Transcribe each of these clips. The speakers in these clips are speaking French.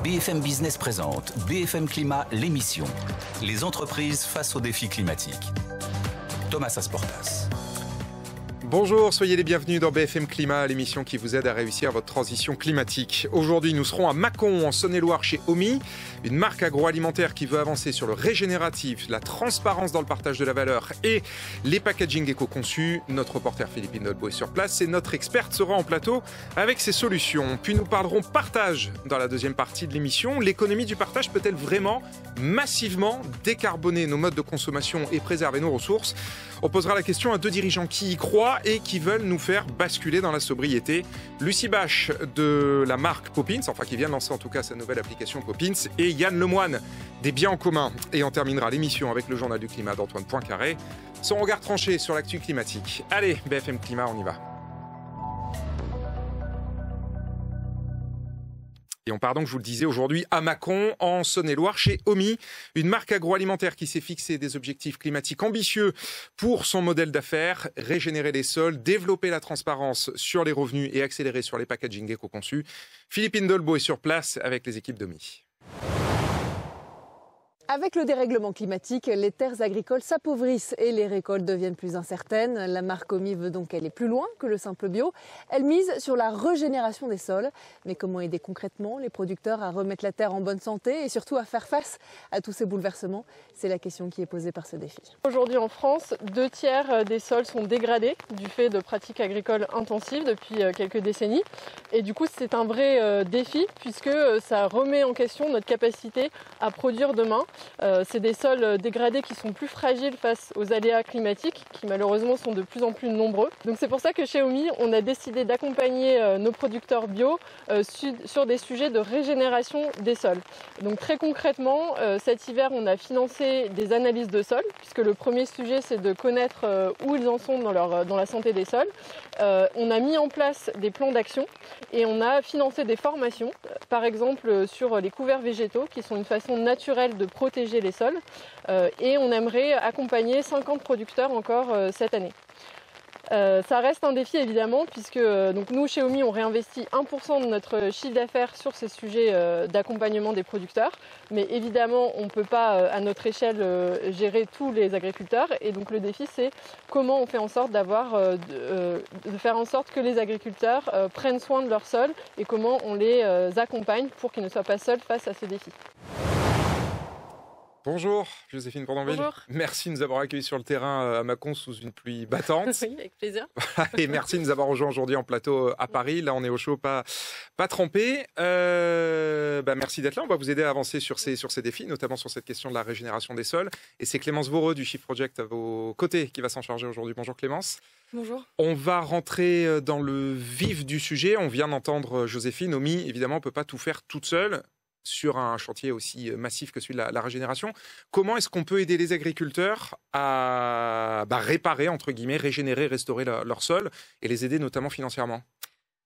BFM Business présente BFM Climat, l'émission. Les entreprises face aux défis climatiques. Thomas Asportas. Bonjour, soyez les bienvenus dans BFM Climat, l'émission qui vous aide à réussir votre transition climatique. Aujourd'hui, nous serons à Mâcon, en Saône-et-Loire, chez Omi, une marque agroalimentaire qui veut avancer sur le régénératif, la transparence dans le partage de la valeur et les packaging éco-conçus. Notre reporter Philippe Hindolbeau est sur place et notre experte sera en plateau avec ses solutions. Puis nous parlerons partage dans la deuxième partie de l'émission. L'économie du partage peut-elle vraiment massivement décarboner nos modes de consommation et préserver nos ressources ? On posera la question à deux dirigeants qui y croient et qui veulent nous faire basculer dans la sobriété. Lucie Bache de la marque Poppins, enfin qui vient de lancer en tout cas sa nouvelle application Poppins, et Yann Lemoine des Biens en commun. Et on terminera l'émission avec le journal du climat d'Antoine Poincaré, son regard tranché sur l'actu climatique. Allez, BFM Climat, on y va. Et on part donc, je vous le disais, aujourd'hui à Mâcon, en Saône-et-Loire, chez Omi, une marque agroalimentaire qui s'est fixé des objectifs climatiques ambitieux pour son modèle d'affaires, régénérer les sols, développer la transparence sur les revenus et accélérer sur les packaging éco-conçus. Philippe Hindolbeau est sur place avec les équipes d'Omi. Avec le dérèglement climatique, les terres agricoles s'appauvrissent et les récoltes deviennent plus incertaines. La marque Omi veut donc aller plus loin que le simple bio. Elle mise sur la régénération des sols. Mais comment aider concrètement les producteurs à remettre la terre en bonne santé et surtout à faire face à tous ces bouleversements? C'est la question qui est posée par ce défi. Aujourd'hui en France, 2/3 des sols sont dégradés du fait de pratiques agricoles intensives depuis quelques décennies. Et du coup, c'est un vrai défi puisque ça remet en question notre capacité à produire demain. C'est des sols dégradés qui sont plus fragiles face aux aléas climatiques qui malheureusement sont de plus en plus nombreux. Donc c'est pour ça que chez Omi, on a décidé d'accompagner nos producteurs bio sur des sujets de régénération des sols. Donc très concrètement, cet hiver, on a financé des analyses de sol puisque le premier sujet c'est de connaître où ils en sont dans la santé des sols. On a mis en place des plans d'action et on a financé des formations, par exemple sur les couverts végétaux qui sont une façon naturelle de protéger les sols et on aimerait accompagner 50 producteurs encore cette année. Ça reste un défi évidemment puisque donc nous chez Omi on réinvestit 1% de notre chiffre d'affaires sur ces sujets d'accompagnement des producteurs, mais évidemment on ne peut pas à notre échelle gérer tous les agriculteurs et donc le défi c'est comment on fait en sorte de faire en sorte que les agriculteurs prennent soin de leur sol et comment on les accompagne pour qu'ils ne soient pas seuls face à ces défis. Bonjour Joséphine Bourdonville. Bonjour. Merci de nous avoir accueillis sur le terrain à Mâcon sous une pluie battante. Oui, avec plaisir. Et merci de nous avoir rejoints aujourd'hui en plateau à Paris. Là, on est au chaud, pas trempé. Merci d'être là. On va vous aider à avancer sur ces défis, notamment sur cette question de la régénération des sols. Et c'est Clémence Voreux du Shift Project à vos côtés qui va s'en charger aujourd'hui. Bonjour Clémence. Bonjour. On va rentrer dans le vif du sujet. On vient d'entendre Joséphine. Omi, évidemment, on ne peut pas tout faire toute seule sur un chantier aussi massif que celui de la régénération. Comment est-ce qu'on peut aider les agriculteurs à réparer, entre guillemets, régénérer, restaurer leur sol et les aider notamment financièrement ?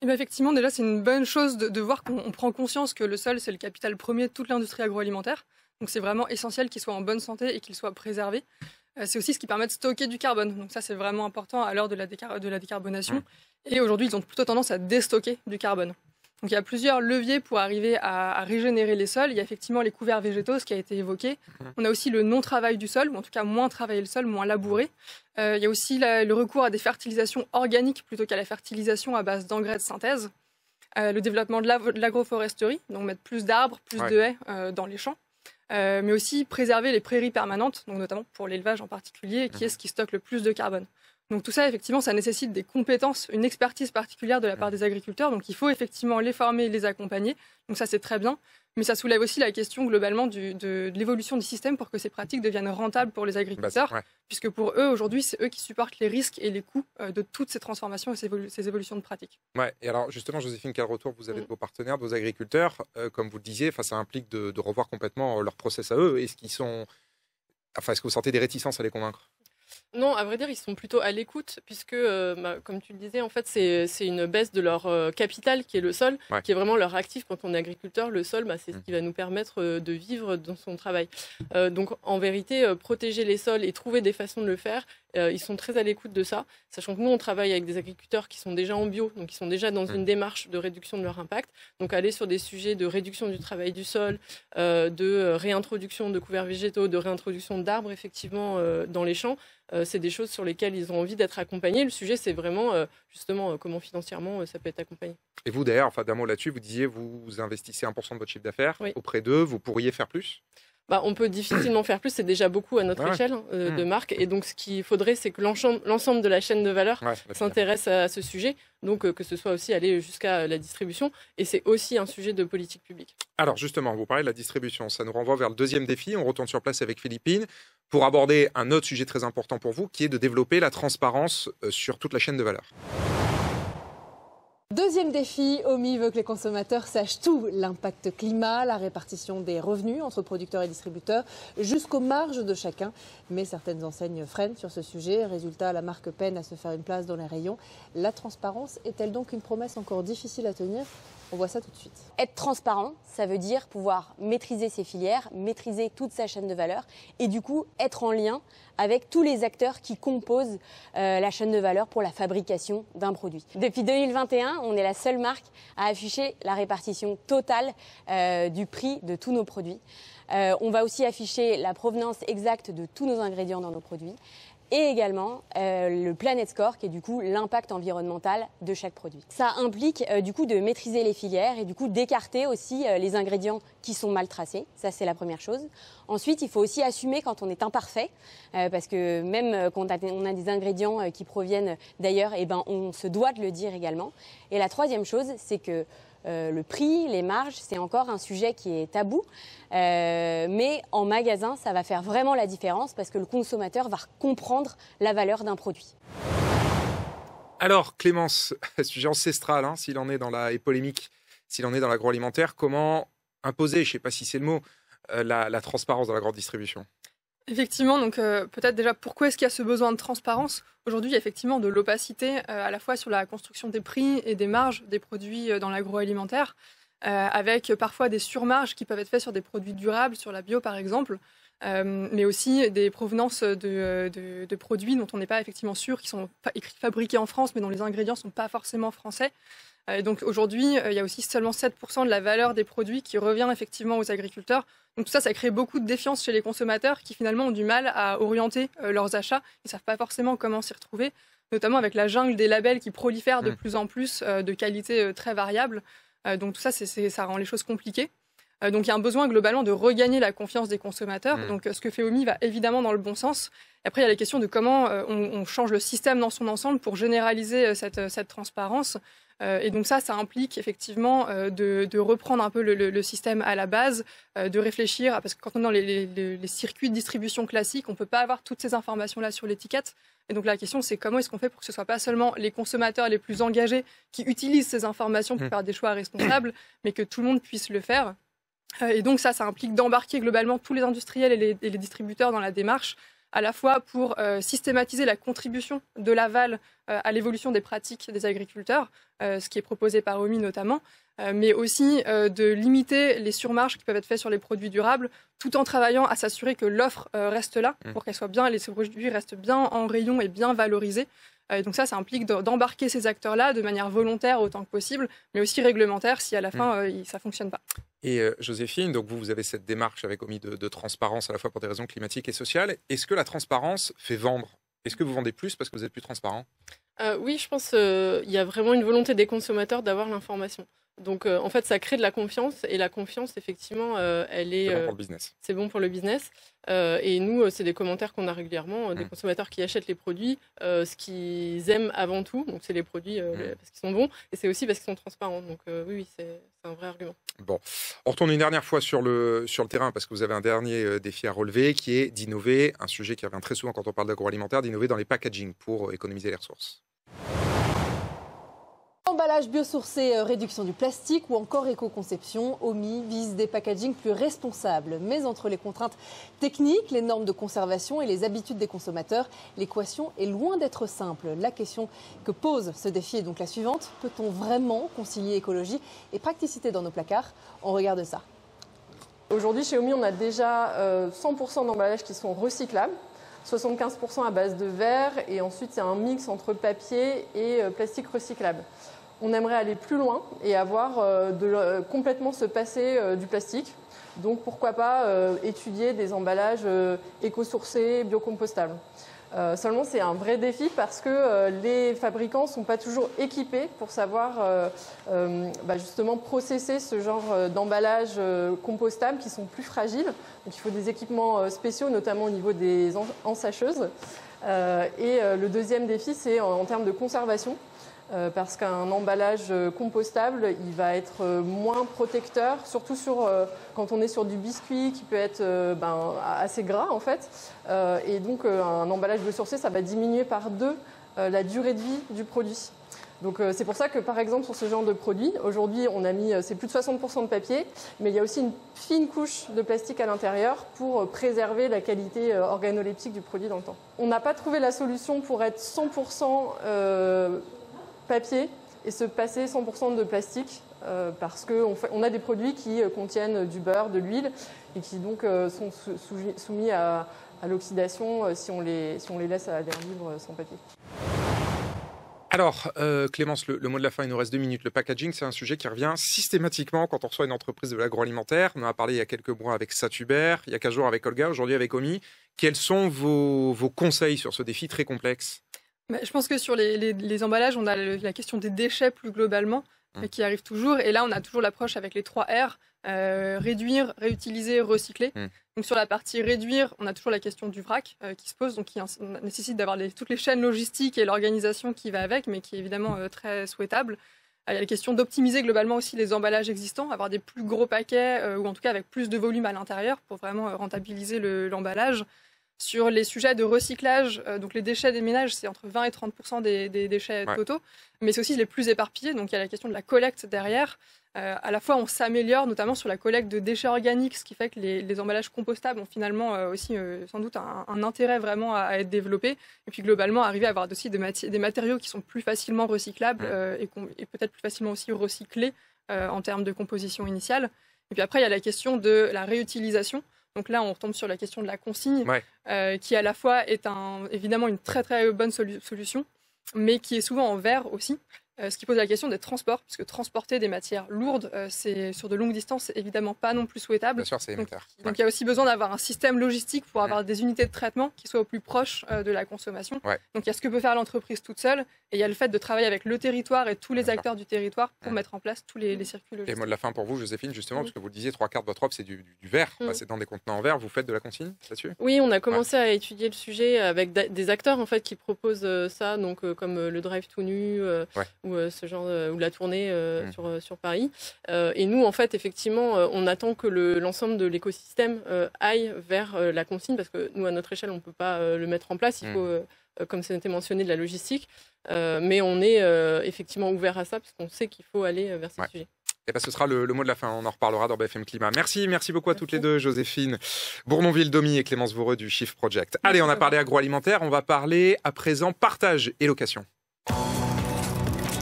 Et effectivement, déjà, c'est une bonne chose de voir qu'on prend conscience que le sol, c'est le capital premier de toute l'industrie agroalimentaire. Donc c'est vraiment essentiel qu'il soit en bonne santé et qu'il soit préservé. C'est aussi ce qui permet de stocker du carbone. Donc ça, c'est vraiment important à l'heure de la décarbonation. Et aujourd'hui, ils ont plutôt tendance à déstocker du carbone. Donc il y a plusieurs leviers pour arriver à régénérer les sols. Il y a effectivement les couverts végétaux, ce qui a été évoqué. On a aussi le non-travail du sol, ou en tout cas moins travailler le sol, moins labourer. Il y a aussi le recours à des fertilisations organiques plutôt qu'à la fertilisation à base d'engrais de synthèse. Le développement de l'agroforesterie, donc mettre plus d'arbres, plus de haies dans les champs. Mais aussi préserver les prairies permanentes, donc notamment pour l'élevage en particulier, qui est ce qui stocke le plus de carbone. Donc tout ça, effectivement, ça nécessite des compétences, une expertise particulière de la part des agriculteurs. Donc il faut effectivement les former, les accompagner. Donc ça, c'est très bien. Mais ça soulève aussi la question globalement de l'évolution du système pour que ces pratiques deviennent rentables pour les agriculteurs. Puisque pour eux, aujourd'hui, c'est eux qui supportent les risques et les coûts de toutes ces transformations et ces évolutions de pratiques. Ouais. Et alors justement, Joséphine, quel retour vous avez de vos partenaires, de vos agriculteurs comme vous le disiez, ça implique de revoir complètement leur process à eux. Est-ce que vous sentez des réticences à les convaincre ? Non, à vrai dire, ils sont plutôt à l'écoute puisque, comme tu le disais, en fait, c'est une baisse de leur capital qui est le sol, qui est vraiment leur actif. Quand on est agriculteur, le sol, c'est ce qui va nous permettre de vivre dans son travail. Donc, en vérité, protéger les sols et trouver des façons de le faire, ils sont très à l'écoute de ça, sachant que nous, on travaille avec des agriculteurs qui sont déjà en bio, donc qui sont déjà dans une démarche de réduction de leur impact. Donc, aller sur des sujets de réduction du travail du sol, de réintroduction de couverts végétaux, de réintroduction d'arbres, effectivement, dans les champs, c'est des choses sur lesquelles ils ont envie d'être accompagnés. Le sujet, c'est vraiment, justement, comment financièrement ça peut être accompagné. Et vous, d'ailleurs, d'un mot là-dessus, vous disiez, vous investissez 1% de votre chiffre d'affaires auprès d'eux, vous pourriez faire plus ? On peut difficilement faire plus, c'est déjà beaucoup à notre échelle de marque. Et donc, ce qu'il faudrait, c'est que l'ensemble de la chaîne de valeur s'intéresse à ce sujet. Donc, que ce soit aussi aller jusqu'à la distribution. Et c'est aussi un sujet de politique publique. Alors, justement, vous parlez de la distribution. Ça nous renvoie vers le deuxième défi. On retourne sur place avec Philippine pour aborder un autre sujet très important pour vous, qui est de développer la transparence sur toute la chaîne de valeur. Deuxième défi, Omi veut que les consommateurs sachent tout, l'impact climat, la répartition des revenus entre producteurs et distributeurs, jusqu'aux marges de chacun. Mais certaines enseignes freinent sur ce sujet. Résultat, la marque peine à se faire une place dans les rayons. La transparence est-elle donc une promesse encore difficile à tenir ? On voit ça tout de suite. Être transparent, ça veut dire pouvoir maîtriser ses filières, maîtriser toute sa chaîne de valeur et du coup être en lien avec tous les acteurs qui composent la chaîne de valeur pour la fabrication d'un produit. Depuis 2021, on est la seule marque à afficher la répartition totale du prix de tous nos produits. On va aussi afficher la provenance exacte de tous nos ingrédients dans nos produits. Et également le Planet Score, qui est du coup l'impact environnemental de chaque produit. Ça implique du coup de maîtriser les filières et du coup d'écarter aussi les ingrédients qui sont mal tracés. Ça, c'est la première chose. Ensuite, il faut aussi assumer quand on est imparfait, parce que même quand on a des ingrédients qui proviennent d'ailleurs, on se doit de le dire également. Et la troisième chose, c'est que le prix, les marges, c'est encore un sujet qui est tabou. Mais en magasin, ça va faire vraiment la différence parce que le consommateur va comprendre la valeur d'un produit. Alors, Clémence, sujet ancestral, s'il en est et polémique, s'il en est dans l'agroalimentaire, comment imposer, je ne sais pas si c'est le mot, la transparence dans la grande distribution ? Effectivement, donc peut-être déjà pourquoi est-ce qu'il y a ce besoin de transparence ? Aujourd'hui, il y a effectivement de l'opacité à la fois sur la construction des prix et des marges des produits dans l'agroalimentaire, avec parfois des surmarges qui peuvent être faites sur des produits durables, sur la bio par exemple, mais aussi des provenances de produits dont on n'est pas effectivement sûr, qui sont fabriqués en France, mais dont les ingrédients ne sont pas forcément français. Donc aujourd'hui, il y a aussi seulement 7% de la valeur des produits qui revient effectivement aux agriculteurs. Donc tout ça, ça crée beaucoup de défiance chez les consommateurs qui finalement ont du mal à orienter leurs achats. Ils ne savent pas forcément comment s'y retrouver, notamment avec la jungle des labels qui prolifèrent de plus en plus de qualité très variable. Donc tout ça, ça rend les choses compliquées. Donc il y a un besoin globalement de regagner la confiance des consommateurs. Donc ce que fait Omi va évidemment dans le bon sens. Après, il y a la question de comment on change le système dans son ensemble pour généraliser cette transparence. Et donc ça implique effectivement de reprendre un peu le système à la base, de réfléchir, parce que quand on est dans les circuits de distribution classiques, on ne peut pas avoir toutes ces informations-là sur l'étiquette. Et donc la question, c'est comment est-ce qu'on fait pour que ce ne soit pas seulement les consommateurs les plus engagés qui utilisent ces informations pour faire des choix responsables, mais que tout le monde puisse le faire. Et donc ça implique d'embarquer globalement tous les industriels et les distributeurs dans la démarche, à la fois pour systématiser la contribution de l'aval à l'évolution des pratiques des agriculteurs, ce qui est proposé par Omi notamment, mais aussi de limiter les surmarges qui peuvent être faites sur les produits durables, tout en travaillant à s'assurer que l'offre reste là, pour qu'elle soit bien, les produits restent bien en rayon et bien valorisés. Et donc ça implique d'embarquer ces acteurs-là de manière volontaire autant que possible, mais aussi réglementaire si à la fin ça ne fonctionne pas. Et Joséphine, donc vous avez cette démarche avec Omi de transparence à la fois pour des raisons climatiques et sociales. Est-ce que la transparence fait vendre ? Est-ce que vous vendez plus parce que vous êtes plus transparent ? Oui, je pense qu'il y a vraiment une volonté des consommateurs d'avoir l'information. Donc, en fait, ça crée de la confiance. Et la confiance, effectivement, elle est... C'est bon pour le business. C'est bon pour le business. Et nous, c'est des commentaires qu'on a régulièrement, des consommateurs qui achètent les produits, ce qu'ils aiment avant tout. Donc, c'est les produits parce qu'ils sont bons. Et c'est aussi parce qu'ils sont transparents. Donc, oui, c'est un vrai argument. Bon, on retourne une dernière fois sur le terrain parce que vous avez un dernier défi à relever qui est d'innover, un sujet qui revient très souvent quand on parle d'agroalimentaire, d'innover dans les packaging pour économiser les ressources. Emballage biosourcé, réduction du plastique ou encore éco-conception, OMI vise des packagings plus responsables. Mais entre les contraintes techniques, les normes de conservation et les habitudes des consommateurs, l'équation est loin d'être simple. La question que pose ce défi est donc la suivante. Peut-on vraiment concilier écologie et praticité dans nos placards? On regarde ça. Aujourd'hui, chez OMI, on a déjà 100% d'emballages qui sont recyclables, 75% à base de verre et ensuite il y a un mix entre papier et plastique recyclable. On aimerait aller plus loin et avoir complètement se passer du plastique. Donc pourquoi pas étudier des emballages éco-sourcés, biocompostables. Seulement c'est un vrai défi parce que les fabricants ne sont pas toujours équipés pour savoir justement processer ce genre d'emballage compostable qui sont plus fragiles. Donc il faut des équipements spéciaux, notamment au niveau des ensacheuses. Le deuxième défi, c'est en termes de conservation. Parce qu'un emballage compostable, il va être moins protecteur, surtout quand on est sur du biscuit qui peut être assez gras en fait. Et donc un emballage biosourcé, ça va diminuer par 2 la durée de vie du produit. Donc c'est pour ça que par exemple sur ce genre de produit, aujourd'hui on a mis c'est plus de 60% de papier, mais il y a aussi une fine couche de plastique à l'intérieur pour préserver la qualité organoleptique du produit dans le temps. On n'a pas trouvé la solution pour être 100% papier et se passer 100% de plastique parce qu'on a des produits qui contiennent du beurre, de l'huile et qui donc sont soumis à l'oxydation si on les laisse à l'air libre sans papier. Alors, Clémence, le mot de la fin, il nous reste 2 minutes. Le packaging, c'est un sujet qui revient systématiquement quand on reçoit une entreprise de l'agroalimentaire. On en a parlé il y a quelques mois avec Saint-Hubert, il y a 15 jours avec Olga, aujourd'hui avec OMI. Quels sont vos conseils sur ce défi très complexe ? Je pense que sur les emballages, on a la question des déchets plus globalement qui arrive toujours. Et là, on a toujours l'approche avec les 3 R, réduire, réutiliser, recycler. Donc sur la partie réduire, on a toujours la question du vrac qui se pose, donc qui nécessite d'avoir toutes les chaînes logistiques et l'organisation qui va avec, mais qui est évidemment très souhaitable. Il y a la question d'optimiser globalement aussi les emballages existants, avoir des plus gros paquets ou en tout cas avec plus de volume à l'intérieur pour vraiment rentabiliser l'emballage. Sur les sujets de recyclage, donc les déchets des ménages, c'est entre 20 et 30% des déchets totaux, mais c'est aussi les plus éparpillés, donc il y a la question de la collecte derrière. À la fois, on s'améliore notamment sur la collecte de déchets organiques, ce qui fait que les emballages compostables ont finalement aussi sans doute un intérêt vraiment à être développés, et puis globalement arriver à avoir aussi des matériaux qui sont plus facilement recyclables et peut-être plus facilement aussi recyclés en termes de composition initiale. Et puis après, il y a la question de la réutilisation. Donc là, on retombe sur la question de la consigne, qui à la fois est évidemment une très très bonne solution, mais qui est souvent en verre aussi. Ce qui pose la question des transports, puisque transporter des matières lourdes, sur de longues distances, c'est évidemment pas non plus souhaitable. Bien sûr, c'est émetteur. Donc il y a aussi besoin d'avoir un système logistique pour avoir des unités de traitement qui soient au plus proche de la consommation. Donc il y a ce que peut faire l'entreprise toute seule, et il y a le fait de travailler avec le territoire et tous les acteurs du territoire pour mettre en place tous les circuits logistiques. Et mot de la fin pour vous, Joséphine, justement, parce que vous le disiez, 3/4 de votre offre, c'est du verre, c'est dans des contenants en verre. Vous faites de la consigne là-dessus ? Oui, on a commencé à étudier le sujet avec des acteurs en fait, qui proposent ça, donc, comme le Drive tout nu ou ce genre ou la tournée sur Paris. Et nous, en fait, effectivement, on attend que l'ensemble de l'écosystème aille vers la consigne, parce que nous, à notre échelle, on ne peut pas le mettre en place. Il faut, comme ça a été mentionné, de la logistique. Mais on est effectivement ouvert à ça, parce qu'on sait qu'il faut aller vers ces sujets. Et ce sera le mot de la fin. On en reparlera dans BFM Climat. Merci beaucoup à toutes les deux, Joséphine Bournonville d'OMI et Clémence Voreux du Shift Project. Allez, on a parlé agroalimentaire, on va parler à présent partage et location.